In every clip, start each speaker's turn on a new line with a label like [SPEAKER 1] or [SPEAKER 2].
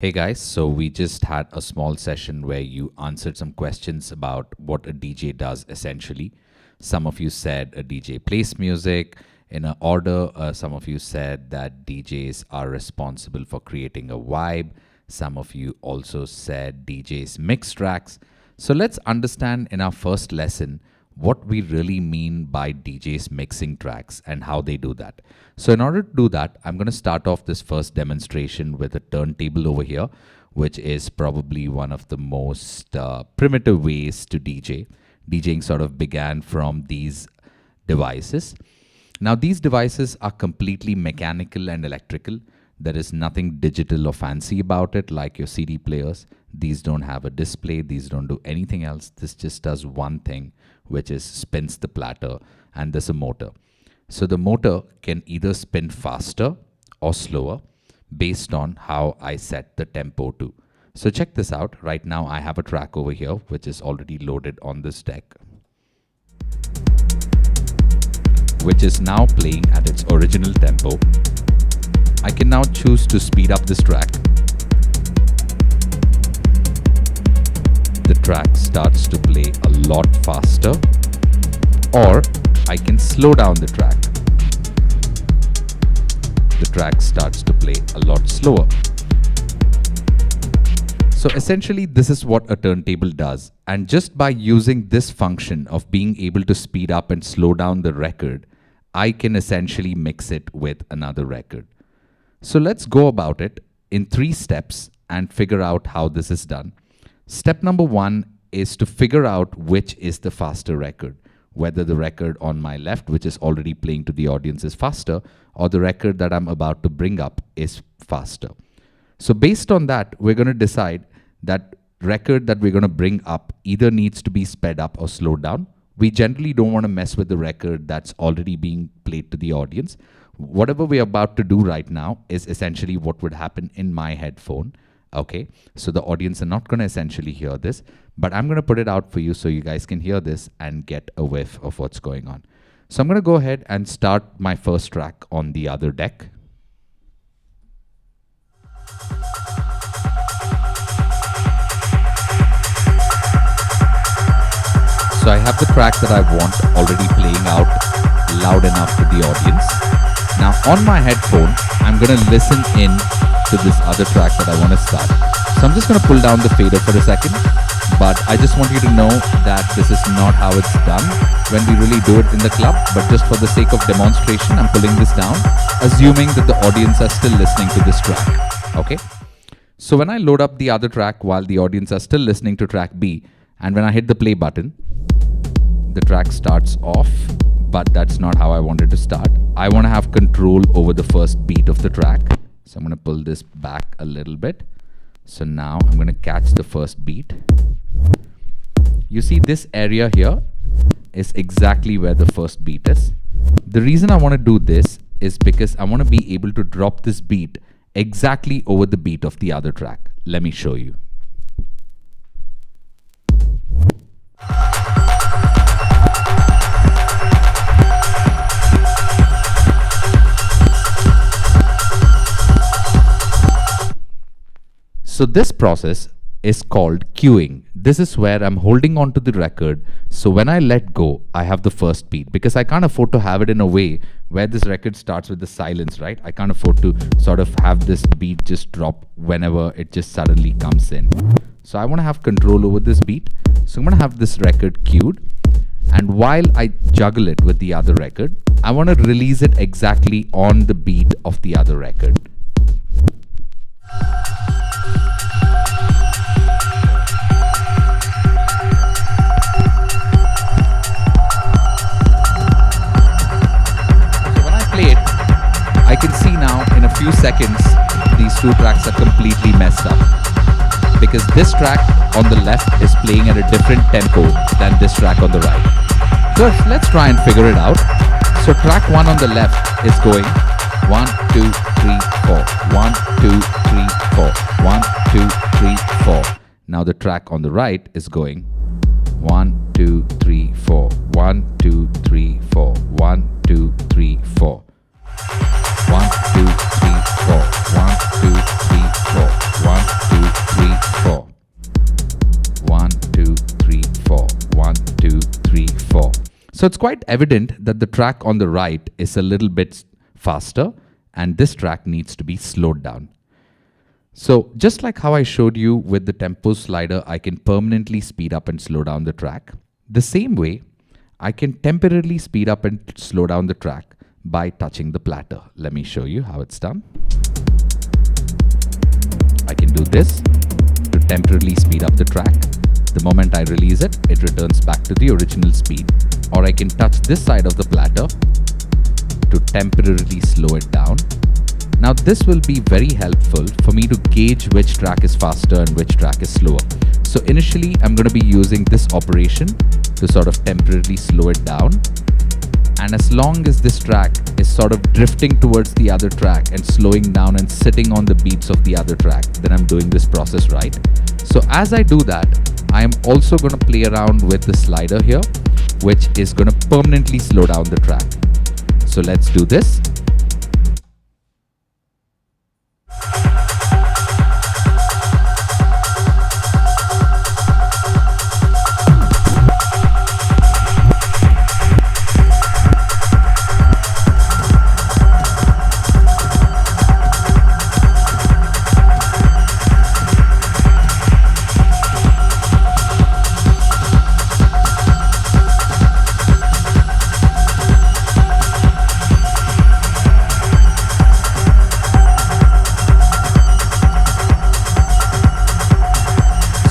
[SPEAKER 1] Hey guys, so we just had a small session where you answered some questions about what a DJ does essentially. Some of you said a DJ plays music in an order. Some of you said that DJs are responsible for creating a vibe. Some of you also said DJs mix tracks. So let's understand in our first lesson what we really mean by DJs mixing tracks and how they do that. So in order to do that, I'm going to start off this first demonstration with a turntable over here, which is probably one of the most primitive ways to DJ. DJing sort of began from these devices. Now these devices are completely mechanical and electrical. There is nothing digital or fancy about it like your CD players. These don't have a display. These don't do anything else. This just does one thing, which is spins the platter, and there's a motor. So the motor can either spin faster or slower based on how I set the tempo to. So check this out. Right now I have a track over here which is already loaded on this deck, which is now playing at its original tempo. I can now choose to speed up this track. The track starts to play a lot faster, or I can slow down the track. The track starts to play a lot slower. So essentially this is what a turntable does, and just by using this function of being able to speed up and slow down the record, I can essentially mix it with another record. So let's go about it in 3 steps and figure out how this is done. Step number 1 is to figure out which is the faster record, whether the record on my left, which is already playing to the audience, is faster, or the record that I'm about to bring up is faster. So based on that, we're going to decide that record that we're going to bring up either needs to be sped up or slowed down. We generally don't want to mess with the record that's already being played to the audience. Whatever we're about to do right now is essentially what would happen in my headphone. Okay, so the audience are not going to essentially hear this, but I'm going to put it out for you so you guys can hear this and get a whiff of what's going on. So I'm going to go ahead and start my first track on the other deck. So I have the track that I want already playing out loud enough to the audience. Now on my headphone, I'm going to listen in to this other track that I want to start. So I'm just going to pull down the fader for a second, but I just want you to know that this is not how it's done when we really do it in the club, but just for the sake of demonstration, I'm pulling this down, assuming that the audience are still listening to this track. Okay. So when I load up the other track while the audience are still listening to track B, and when I hit the play button, the track starts off, but that's not how I wanted to start. I want to have control over the first beat of the track. So I'm going to pull this back a little bit. So now I'm going to catch the first beat. You see this area here is exactly where the first beat is. The reason I want to do this is because I want to be able to drop this beat exactly over the beat of the other track. Let me show you. So this process is called queuing. This is where I'm holding on to the record. So when I let go, I have the first beat, because I can't afford to have it in a way where this record starts with the silence, right? I can't afford to sort of have this beat just drop whenever it just suddenly comes in. So I want to have control over this beat. So I'm going to have this record queued. And while I juggle it with the other record, I want to release it exactly on the beat of the other record. I can see now in a few seconds these 2 tracks are completely messed up, because this track on the left is playing at a different tempo than this track on the right. So let's try and figure it out. So track 1 on the left is going 1, 2, 3, 4, 1, 2, 3, 4, 1, 2, 3, 4. Now the track on the right is going 1, 2, 3, 4, 1, 2, 3, 4, 1, 2, 3, 4. 1, 2, 3, 4. 1, 2, 3, 4. 1, 2, 3, 4. 1, 2, 3, 4. 1, 2, 3, 4. So it's quite evident that the track on the right is a little bit faster and this track needs to be slowed down. So just like how I showed you with the tempo slider, I can permanently speed up and slow down the track. The same way, I can temporarily speed up and slow down the track by touching the platter. Let me show you how it's done. I can do this to temporarily speed up the track. The moment I release it, it returns back to the original speed. Or I can touch this side of the platter to temporarily slow it down. Now this will be very helpful for me to gauge which track is faster and which track is slower. So initially I'm going to be using this operation to sort of temporarily slow it down. And as long as this track is sort of drifting towards the other track and slowing down and sitting on the beats of the other track, then I'm doing this process right. So as I do that, I am also going to play around with the slider here, which is going to permanently slow down the track. So let's do this.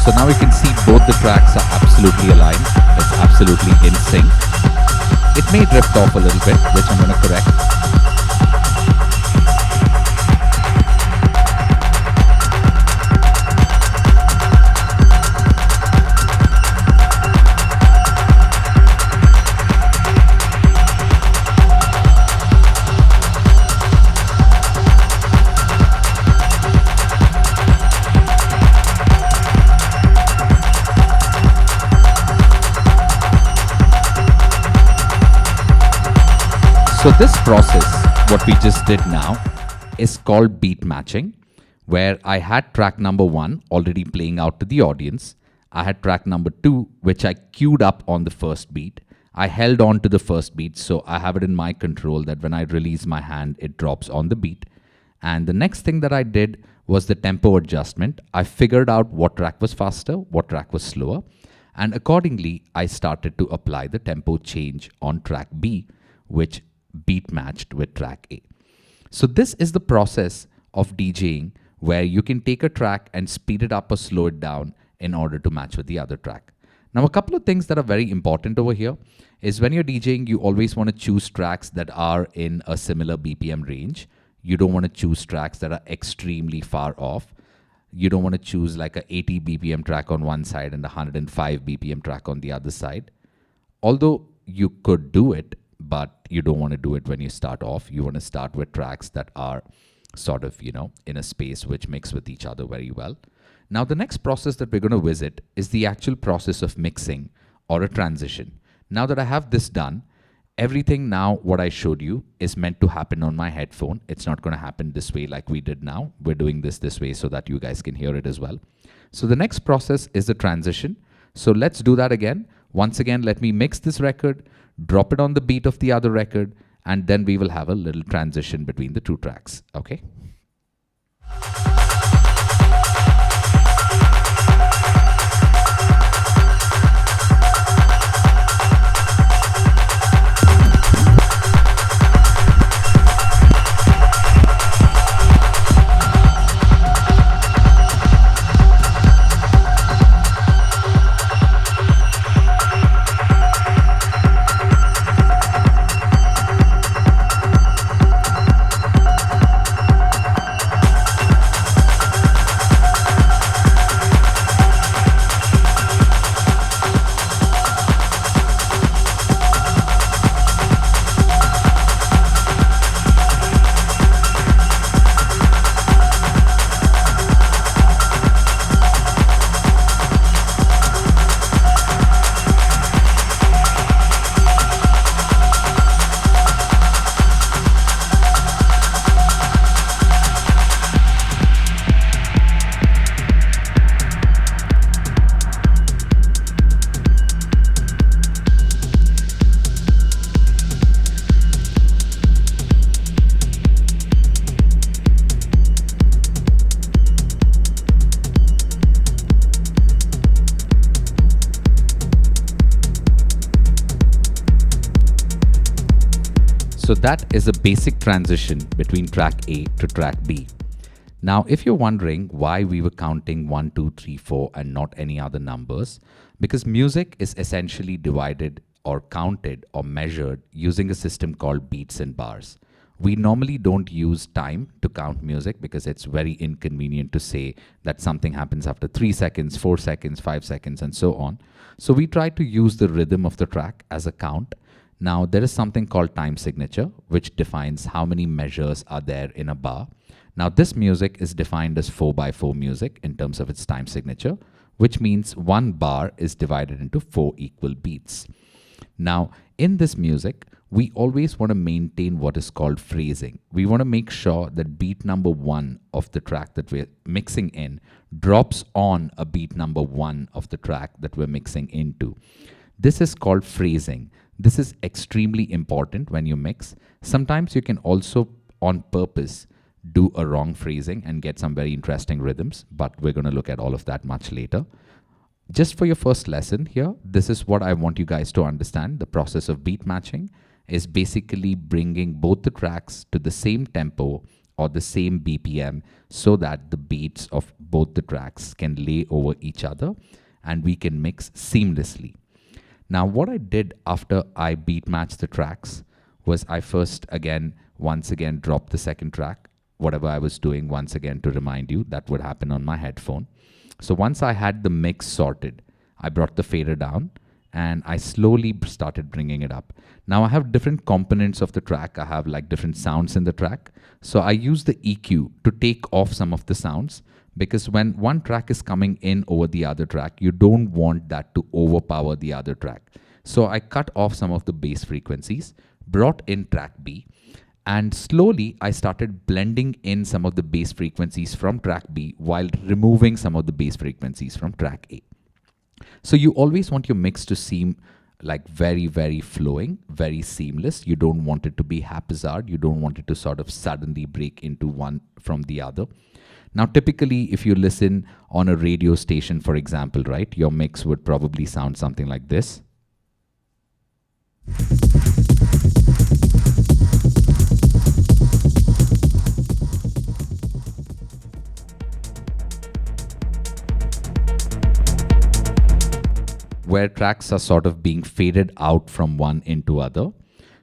[SPEAKER 1] So now we can see both the tracks are absolutely aligned. It's absolutely in sync. It may drift off a little bit, which I'm going to correct. So this process, what we just did now, is called beat matching, where I had track number 1 already playing out to the audience. I had track number 2, which I queued up on the first beat. I held on to the first beat, so I have it in my control that when I release my hand, it drops on the beat. And the next thing that I did was the tempo adjustment. I figured out what track was faster, what track was slower, and accordingly, I started to apply the tempo change on track B, which beat matched with track A. So this is the process of DJing where you can take a track and speed it up or slow it down in order to match with the other track. Now a couple of things that are very important over here is when you're DJing, you always want to choose tracks that are in a similar BPM range. You don't want to choose tracks that are extremely far off. You don't want to choose like a 80 BPM track on one side and a 105 BPM track on the other side. Although you could do it, but you don't want to do it when you start off. You want to start with tracks that are sort of, in a space which mix with each other very well. Now, the next process that we're going to visit is the actual process of mixing or a transition. Now that I have this done, everything now what I showed you is meant to happen on my headphone. It's not going to happen this way like we did now. We're doing this way so that you guys can hear it as well. So the next process is the transition. So let's do that again. Once again, let me mix this record, drop it on the beat of the other record, and then we will have a little transition between the two tracks. Okay? So that is a basic transition between track A to track B. Now, if you're wondering why we were counting 1, 2, 3, 4 and not any other numbers, because music is essentially divided or counted or measured using a system called beats and bars. We normally don't use time to count music because it's very inconvenient to say that something happens after 3 seconds, 4 seconds, 5 seconds, and so on. So we try to use the rhythm of the track as a count. Now, there is something called time signature, which defines how many measures are there in a bar. Now, this music is defined as 4x4 music in terms of its time signature, which means one bar is divided into 4 equal beats. Now, in this music, we always want to maintain what is called phrasing. We want to make sure that beat number 1 of the track that we're mixing in drops on a beat number 1 of the track that we're mixing into. This is called phrasing. This is extremely important when you mix. Sometimes you can also, on purpose, do a wrong phrasing and get some very interesting rhythms, but we're going to look at all of that much later. Just for your first lesson here, this is what I want you guys to understand. The process of beat matching is basically bringing both the tracks to the same tempo or the same BPM so that the beats of both the tracks can lay over each other and we can mix seamlessly. Now, what I did after I beat matched the tracks was I first once again dropped the second track, whatever I was doing once again to remind you that would happen on my headphone. So once I had the mix sorted, I brought the fader down and I slowly started bringing it up. Now I have different components of the track. I have like different sounds in the track. So I use the EQ to take off some of the sounds, because when one track is coming in over the other track, you don't want that to overpower the other track. So I cut off some of the bass frequencies, brought in track B, and slowly I started blending in some of the bass frequencies from track B while removing some of the bass frequencies from track A. So you always want your mix to seem like very, very flowing, very seamless. You don't want it to be haphazard. You don't want it to sort of suddenly break into one from the other. Now, typically, if you listen on a radio station, for example, right, your mix would probably sound something like this. Where tracks are sort of being faded out from one into other.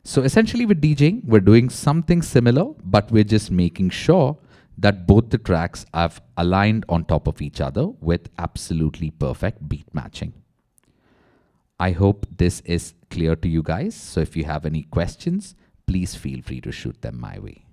[SPEAKER 1] So essentially with DJing, we're doing something similar, but we're just making sure that both the tracks are aligned on top of each other with absolutely perfect beat matching. I hope this is clear to you guys. So if you have any questions, please feel free to shoot them my way.